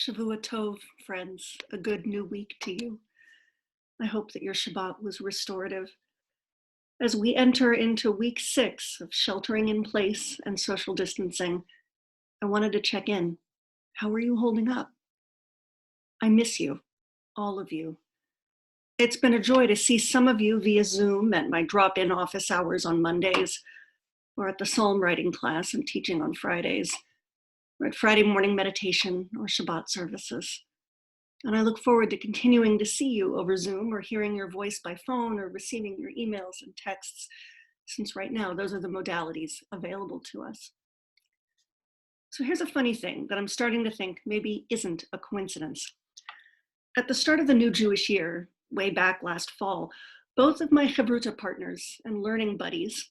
Shavua Tov, friends, a good new week to you. I hope that your Shabbat was restorative. As we enter into week 6 of sheltering in place and social distancing, I wanted to check in. How are you holding up? I miss you, all of you. It's been a joy to see some of you via Zoom at my drop-in office hours on Mondays, or at the psalm writing class I'm teaching on Fridays, or at Friday morning meditation or Shabbat services. And I look forward to continuing to see you over Zoom or hearing your voice by phone or receiving your emails and texts, since right now those are the modalities available to us. So here's a funny thing that I'm starting to think maybe isn't a coincidence. At the start of the new Jewish year, way back last fall, both of my Chavruta partners and learning buddies,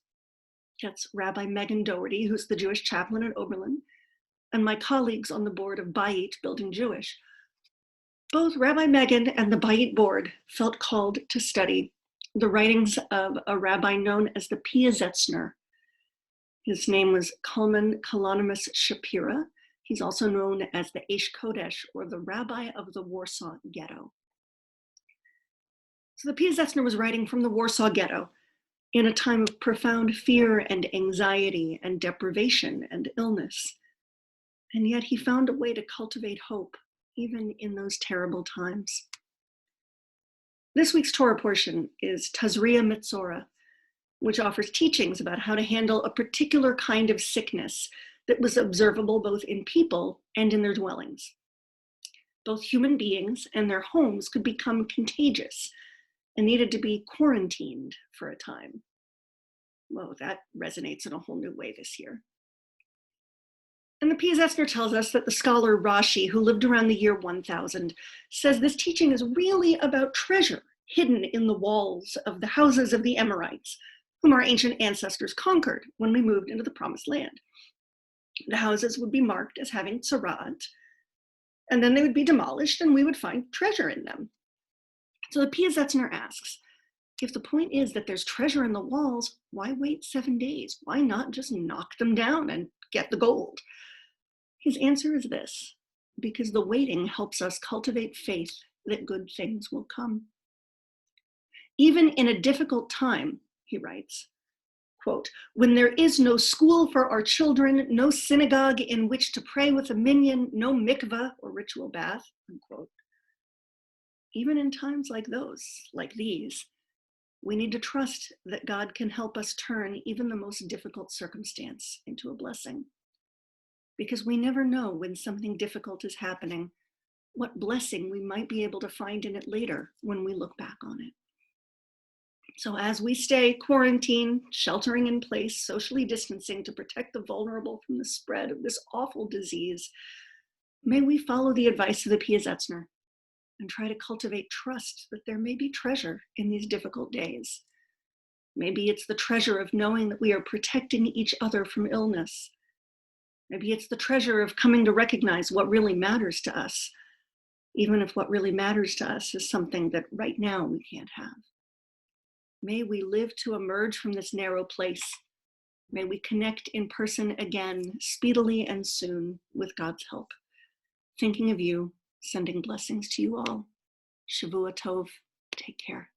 that's Rabbi Megan Doherty, who's the Jewish chaplain at Oberlin, and my colleagues on the board of Bayit Building Jewish, both Rabbi Megan and the Bayit board felt called to study the writings of a rabbi known as the Piazetzner. His name was Kalman Kalonymus Shapira. He's also known as the Aish Kodesh, or the Rabbi of the Warsaw Ghetto. So the Piazetzner was writing from the Warsaw Ghetto in a time of profound fear and anxiety and deprivation and illness. And yet he found a way to cultivate hope, even in those terrible times. This week's Torah portion is Tazria-M'tzora, which offers teachings about how to handle a particular kind of sickness that was observable both in people and in their dwellings. Both human beings and their homes could become contagious and needed to be quarantined for a time. Whoa, that resonates in a whole new way this year. And the Piazetzner tells us that the scholar Rashi, who lived around the year 1000, says this teaching is really about treasure hidden in the walls of the houses of the Amorites, whom our ancient ancestors conquered when we moved into the Promised Land. The houses would be marked as having tzarat, and then they would be demolished and we would find treasure in them. So the Piazetzner asks, if the point is that there's treasure in the walls, why wait 7 days? Why not just knock them down and get the gold? His answer is this: because the waiting helps us cultivate faith that good things will come. Even in a difficult time, he writes, quote, when there is no school for our children, no synagogue in which to pray with a minyan, no mikveh or ritual bath, unquote. Even in times like these, we need to trust that God can help us turn even the most difficult circumstance into a blessing. Because we never know when something difficult is happening, what blessing we might be able to find in it later when we look back on it. So as we stay quarantined, sheltering in place, socially distancing to protect the vulnerable from the spread of this awful disease, may we follow the advice of the Piazetzner and try to cultivate trust that there may be treasure in these difficult days. Maybe it's the treasure of knowing that we are protecting each other from illness. Maybe it's the treasure of coming to recognize what really matters to us, even if what really matters to us is something that right now we can't have. May we live to emerge from this narrow place. May we connect in person again, speedily and soon, with God's help. Thinking of you, sending blessings to you all. Shavua Tov, take care.